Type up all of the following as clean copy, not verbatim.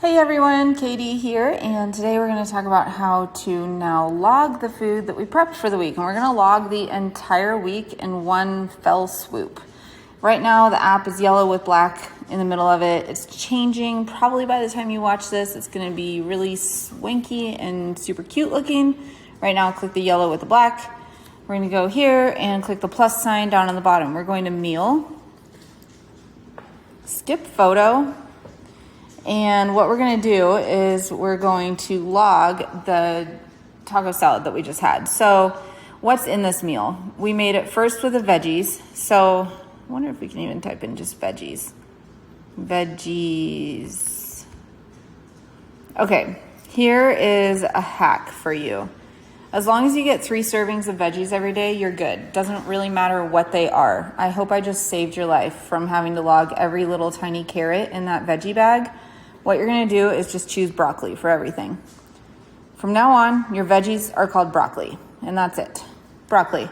Hey everyone, Katie here, and today we're going to talk about how to now log the food that we prepped for the week, and we're going to log the entire week in one fell swoop. Right now the app is yellow with black in the middle of it. It's changing. Probably by the time you watch this, it's going to be really swanky and super cute looking. Right now, click the yellow with the black. We're going to go here and click the plus sign down on the bottom. We're going to meal, skip photo. And what we're going to do is we're going to log the taco salad that we just had. So what's in this meal? We made it first with the veggies. So I wonder if we can even type in just veggies. Veggies. Okay, here is a hack for you. As long as you get 3 servings of veggies every day, you're good. Doesn't really matter what they are. I hope I just saved your life from having to log every little tiny carrot in that veggie bag. What you're going to do is just choose broccoli for everything. From now on, your veggies are called broccoli, and that's it. Broccoli,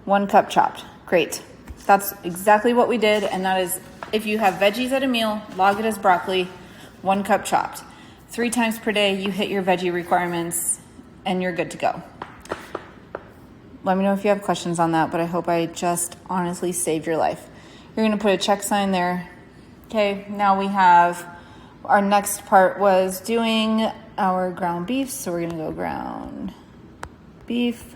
1 cup chopped. Great. That's exactly what we did, and that is, if you have veggies at a meal, log it as broccoli, 1 cup chopped. 3 times per day, you hit your veggie requirements, and you're good to go. Let me know if you have questions on that, but I hope I just honestly saved your life. You're going to put a check sign there. Okay, now we have... Our next part was doing our ground beef, so we're gonna go ground beef.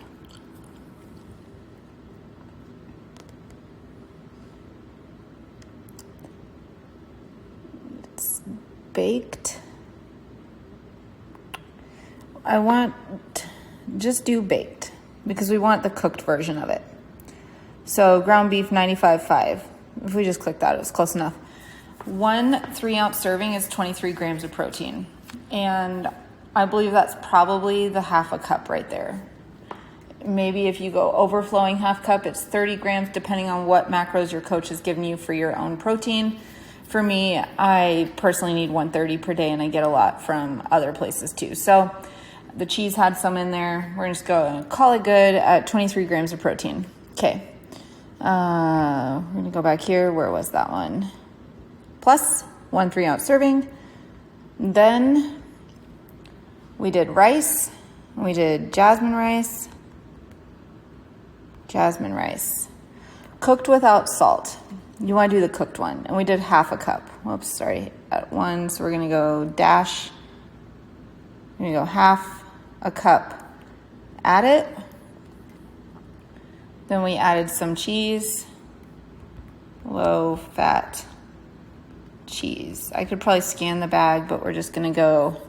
It's baked. Just do baked because we want the cooked version of it. So ground beef 95.5. If we just click that, it's close enough. 1 3-ounce serving is 23 grams of protein. And I believe that's probably the half a cup right there. Maybe if you go overflowing half cup, it's 30 grams, depending on what macros your coach has given you for your own protein. For me, I personally need 130 per day, and I get a lot from other places too. So the cheese had some in there. We're just going to call it good at 23 grams of protein. Okay. We're going to go back here. Where was that one? Plus 1 3-ounce serving. Then we did rice. We did jasmine rice. Cooked without salt. You want to do the cooked one. And we did half a cup. Whoops, sorry. At 1, so we're going to go dash. We're going to go half a cup. Add it. Then we added some cheese. Low fat cheese. I could probably scan the bag, but we're just gonna go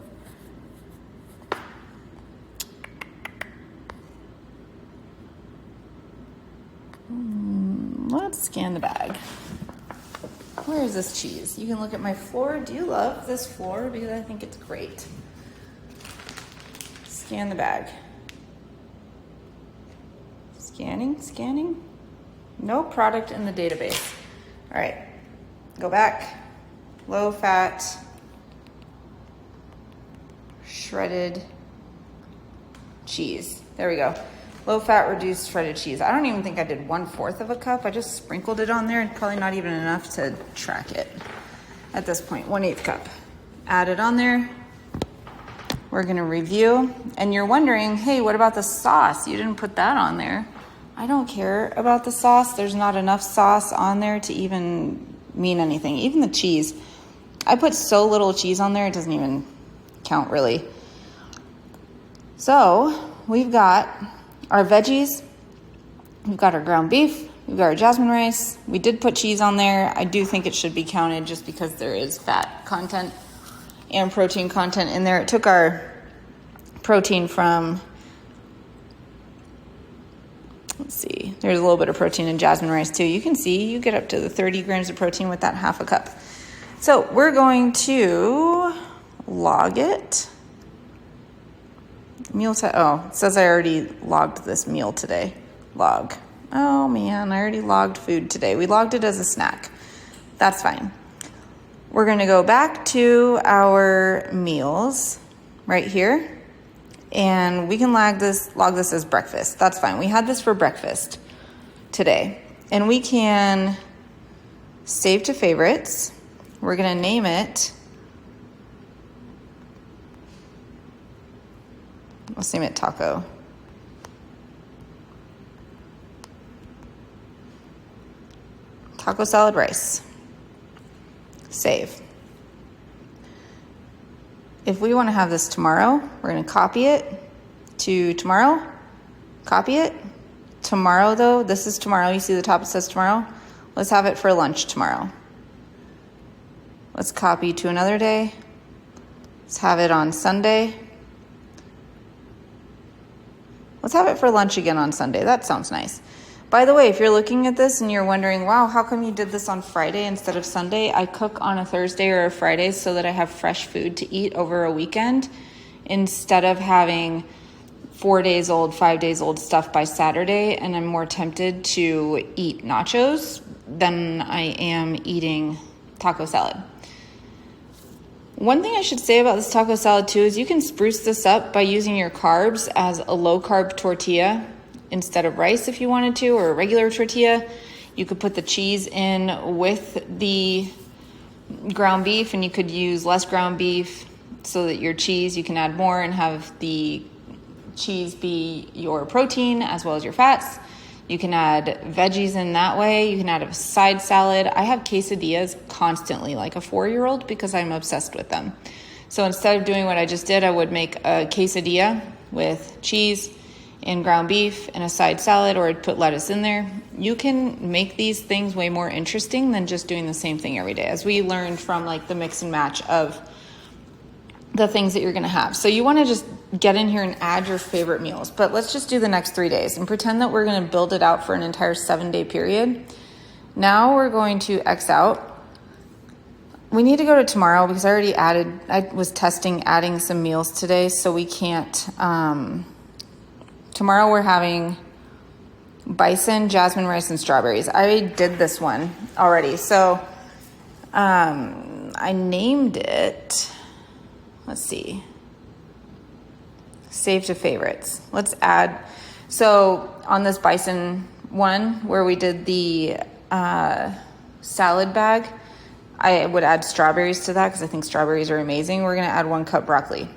let's scan the bag. Where is this cheese? You can look at my floor. Do you love this floor? Because I think it's great. Scan the bag. Scanning. No product in the database. All right, go back. Low fat, shredded cheese. There we go. Low fat reduced shredded cheese. I don't even think I did 1/4 of a cup. I just sprinkled it on there, and probably not even enough to track it at this point. 1/8 cup. Add it on there. We're gonna review. And you're wondering, hey, what about the sauce? You didn't put that on there. I don't care about the sauce. There's not enough sauce on there to even mean anything. Even the cheese. I put so little cheese on there, it doesn't even count really. So we've got our veggies, we've got our ground beef, we've got our jasmine rice. We did put cheese on there. I do think it should be counted just because there is fat content and protein content in there. It took our protein from, let's see, there's a little bit of protein in jasmine rice too. You can see you get up to the 30 grams of protein with that half a cup. So we're going to log it. It says I already logged this meal today. Log. Oh man, I already logged food today. We logged it as a snack. That's fine. We're going to go back to our meals right here. And we can log this as breakfast. That's fine. We had this for breakfast today. And we can save to favorites. We're going to name it Let's name it taco. Taco salad rice. Save. If we want to have this tomorrow, we're going to copy it to tomorrow. Copy it. Tomorrow, though, this is tomorrow. You see the top, it says tomorrow. Let's have it for lunch tomorrow. Let's copy to another day. Let's have it on Sunday. Let's have it for lunch again on Sunday. That sounds nice. By the way, if you're looking at this and you're wondering, wow, how come you did this on Friday instead of Sunday? I cook on a Thursday or a Friday so that I have fresh food to eat over a weekend instead of having 4 days old, 5 days old stuff by Saturday, and I'm more tempted to eat nachos than I am eating taco salad. One thing I should say about this taco salad too is you can spruce this up by using your carbs as a low carb tortilla instead of rice if you wanted to, or a regular tortilla. You could put the cheese in with the ground beef, and you could use less ground beef so that your cheese, you can add more and have the cheese be your protein as well as your fats. You can add veggies in that way. You can add a side salad. I have quesadillas constantly, like a 4-year-old, because I'm obsessed with them. So instead of doing what I just did, I would make a quesadilla with cheese and ground beef and a side salad, or I'd put lettuce in there. You can make these things way more interesting than just doing the same thing every day, as we learned from like the mix and match of the things that you're going to have. So you want to just get in here and add your favorite meals. But let's just do the next 3 days and pretend that we're going to build it out for an entire 7-day period. Now we're going to X out. We need to go to tomorrow because I was testing adding some meals today, so we can't. Tomorrow we're having bison, jasmine rice, and strawberries. I did this one already. So I named it, let's see, save to favorites. Let's add, so on this bison one where we did the salad bag, I would add strawberries to that because I think strawberries are amazing. We're going to add 1 cup broccoli.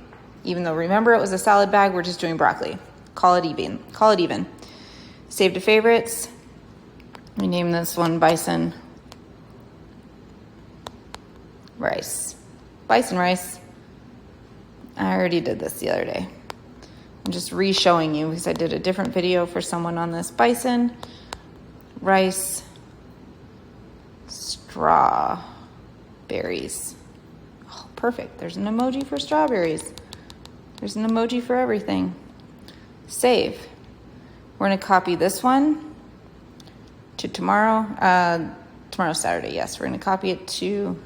Even though, remember, it was a salad bag, we're just doing broccoli. Call it even. Call it even. Save to favorites. We name this one bison rice. Bison rice. I already did this the other day. I'm just re-showing you because I did a different video for someone on this bison rice strawberries. Oh, perfect. There's an emoji for strawberries. There's an emoji for everything. Save. We're going to copy this one to tomorrow. Tomorrow's Saturday, yes. We're going to copy it to,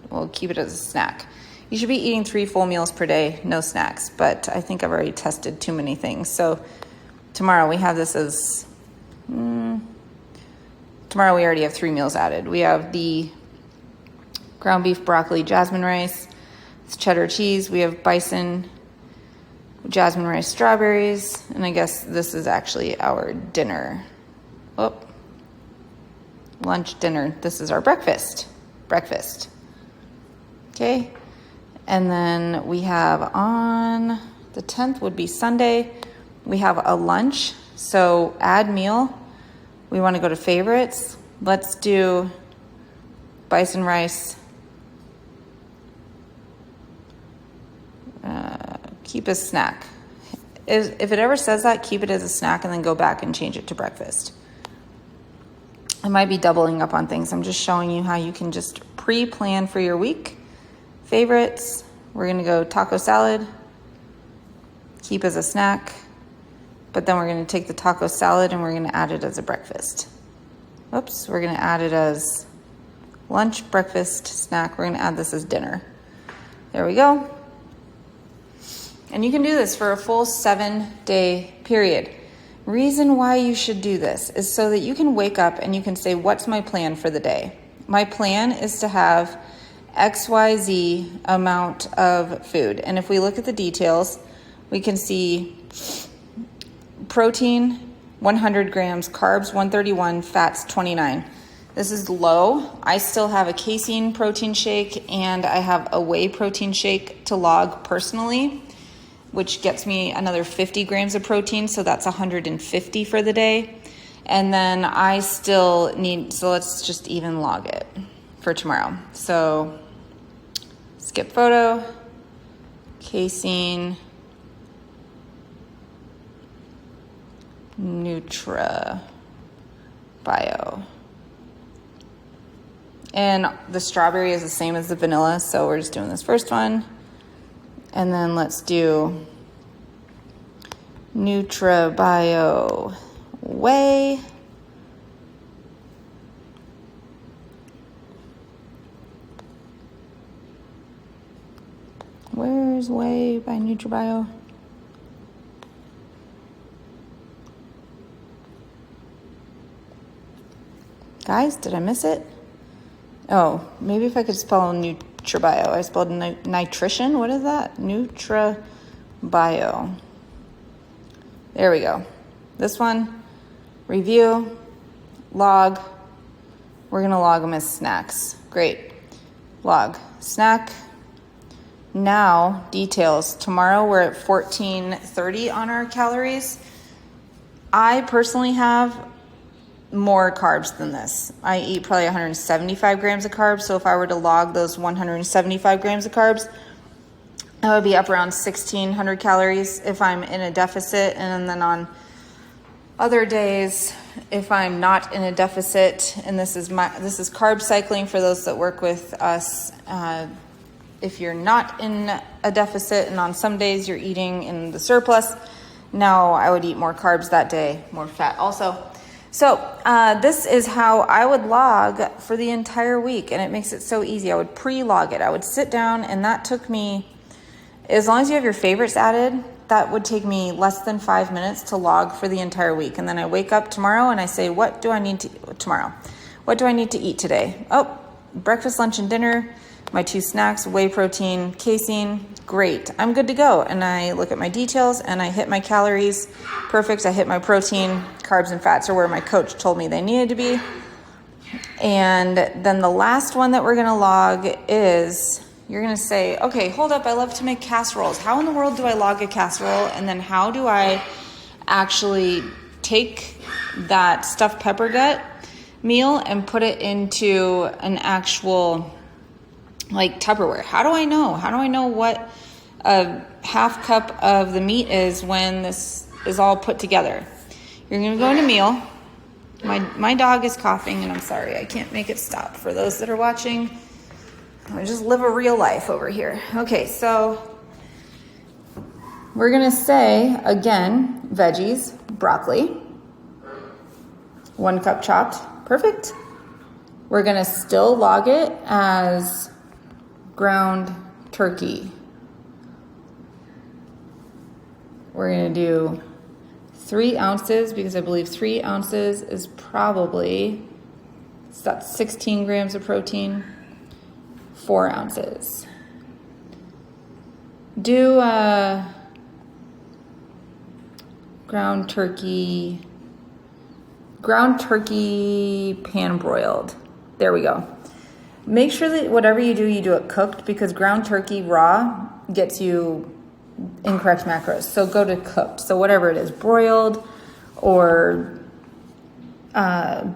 we'll keep it as a snack. You should be eating 3 full meals per day, no snacks, but I think I've already tested too many things. So tomorrow we have this as, tomorrow we already have 3 meals added. We have the ground beef, broccoli, jasmine rice, it's cheddar cheese. We have bison, jasmine rice, strawberries, and I guess this is actually our dinner. Oh, lunch, dinner. This is our breakfast. Okay. And then we have on the 10th would be Sunday. We have a lunch. So add meal. We want to go to favorites. Let's do bison rice. Keep a snack. If it ever says that, keep it as a snack and then go back and change it to breakfast. I might be doubling up on things. I'm just showing you how you can just pre-plan for your week. Favorites, we're going to go taco salad, keep as a snack, but then we're going to take the taco salad and we're going to add it as a breakfast. Oops, we're going to add it as lunch, breakfast, snack. We're going to add this as dinner. There we go. And you can do this for a full 7-day period. Reason why you should do this is so that you can wake up and you can say, what's my plan for the day? My plan is to have XYZ amount of food. And if we look at the details, we can see protein, 100 grams, carbs, 131, fats, 29. This is low. I still have a casein protein shake and I have a whey protein shake to log personally. which gets me another 50 grams of protein. So that's 150 for the day. And then I still need, so let's just even log it for tomorrow. So skip photo, casein, Nutra Bio. And the strawberry is the same as the vanilla, so we're just doing this first one. And then let's do Nutra Bio Whey. Where's Whey by NutraBio? Guys, did I miss it? Oh, maybe if I could spell NutraBio. I spelled nutrition. What is that? NutraBio. There we go. This one, review, log. We're going to log them as snacks. Great. Log. Snack. Now, details. Tomorrow we're at 1430 on our calories. I personally have more carbs than this. I eat probably 175 grams of carbs. So if I were to log those 175 grams of carbs, I would be up around 1600 calories if I'm in a deficit. And then on other days, if I'm not in a deficit, and this is carb cycling for those that work with us. If you're not in a deficit and on some days you're eating in the surplus, now I would eat more carbs that day, more fat also. So this is how I would log for the entire week, and it makes it so easy. I would pre-log it. I would sit down, and that took me, as long as you have your favorites added, that would take me less than 5 minutes to log for the entire week. And then I wake up tomorrow and I say, what do I need to eat today? Oh, breakfast, lunch, and dinner. My 2 snacks, whey protein, casein, great. I'm good to go. And I look at my details and I hit my calories. Perfect. I hit my protein, carbs, and fats are where my coach told me they needed to be. And then the last one that we're going to log is, you're going to say, okay, hold up. I love to make casseroles. How in the world do I log a casserole? And then how do I actually take that stuffed pepper gut meal and put it into an actual like Tupperware? How do I know? How do I know what a half cup of the meat is when this is all put together? You're going to go into meal. My dog is coughing, and I'm sorry, I can't make it stop. For those that are watching, I just live a real life over here. Okay, so we're going to say, again, veggies, broccoli, 1 cup chopped. Perfect. We're going to still log it as ground turkey. We're going to do 3 ounces because I believe 3 ounces is probably, so that's 16 grams of protein, 4 ounces. Do ground turkey pan broiled. There we go. Make sure that whatever you do it cooked, because ground turkey raw gets you incorrect macros. So go to cooked. So whatever it is, broiled or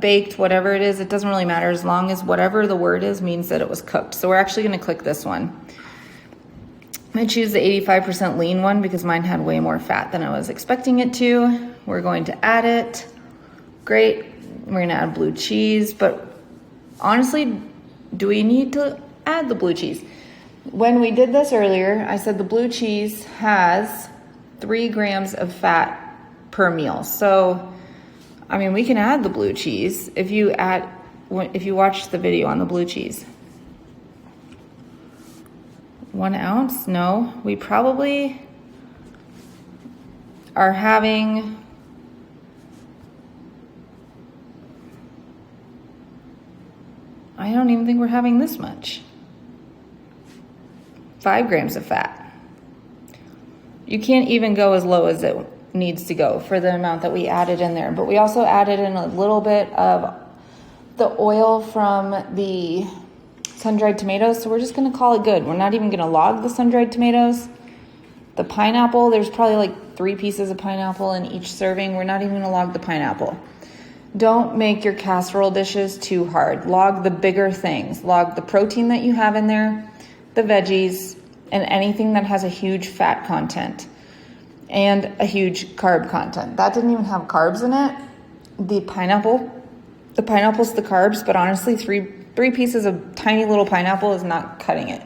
baked, whatever it is, it doesn't really matter as long as whatever the word is means that it was cooked. So we're actually going to click this one. I'm going to choose the 85% lean one because mine had way more fat than I was expecting it to. We're going to add it. Great. We're going to add blue cheese, but honestly, do we need to add the blue cheese? When we did this earlier, I said the blue cheese has 3 grams of fat per meal. So, I mean, we can add the blue cheese if you watch the video on the blue cheese. 1 ounce? No, we probably are having I don't even think we're having this much. 5 grams of fat. You can't even go as low as it needs to go for the amount that we added in there. But we also added in a little bit of the oil from the sun-dried tomatoes. So we're just going to call it good. We're not even going to log the sun-dried tomatoes. The pineapple, there's probably like 3 pieces of pineapple in each serving. We're not even gonna log the pineapple. Don't make your casserole dishes too hard. Log the bigger things. Log the protein that you have in there, the veggies, and anything that has a huge fat content and a huge carb content. That didn't even have carbs in it. The pineapple's the carbs, but honestly, three pieces of tiny little pineapple is not cutting it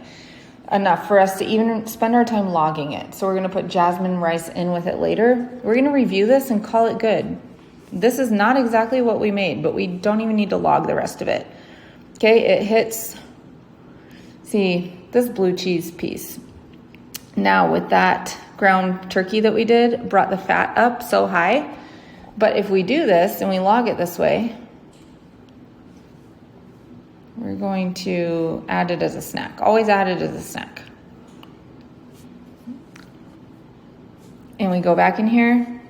enough for us to even spend our time logging it. So we're gonna put jasmine rice in with it later. We're gonna review this and call it good. This is not exactly what we made, but we don't even need to log the rest of it. Okay, it hits, see, this blue cheese piece. Now with that ground turkey that we did, brought the fat up so high. But if we do this and we log it this way, we're going to add it as a snack. Always add it as a snack. And we go back in here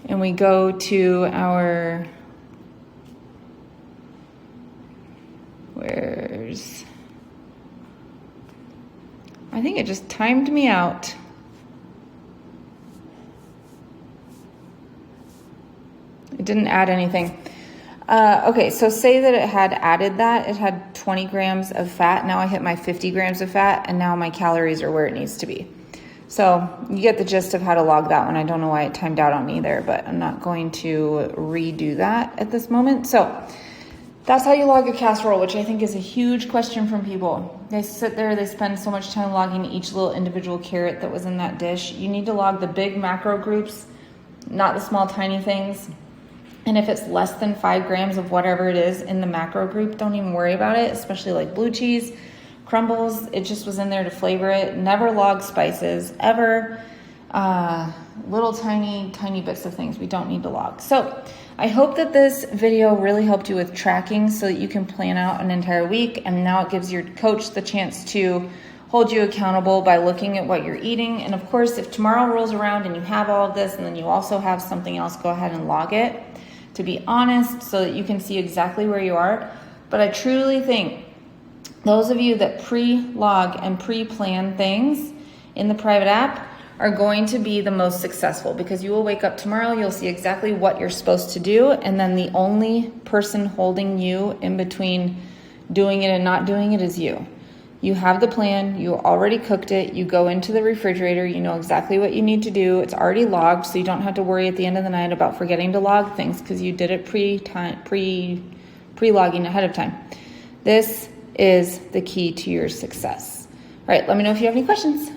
and we go to our, I think it just timed me out. It didn't add anything. Okay, so say that it had added that. It had 20 grams of fat. Now I hit my 50 grams of fat, and now my calories are where it needs to be. So you get the gist of how to log that one. I don't know why it timed out on me there, but I'm not going to redo that at this moment. So that's how you log a casserole, which I think is a huge question from people. They sit there, they spend so much time logging each little individual carrot that was in that dish. You need to log the big macro groups, not the small tiny things. And if it's less than 5 grams of whatever it is in the macro group, don't even worry about it, especially like blue cheese, crumbles. It just was in there to flavor it. Never log spices, ever. Little tiny bits of things we don't need to log. So I hope that this video really helped you with tracking so that you can plan out an entire week. And now it gives your coach the chance to hold you accountable by looking at what you're eating. And of course, if tomorrow rolls around and you have all of this and then you also have something else, go ahead and log it to be honest so that you can see exactly where you are. But I truly think those of you that pre-log and pre-plan things in the private app are going to be the most successful, because you will wake up tomorrow, you'll see exactly what you're supposed to do, and then the only person holding you in between doing it and not doing it is you. You have the plan, you already cooked it, you go into the refrigerator, you know exactly what you need to do, it's already logged, so you don't have to worry at the end of the night about forgetting to log things because you did it pre-logging ahead of time. This is the key to your success. All right, let me know if you have any questions.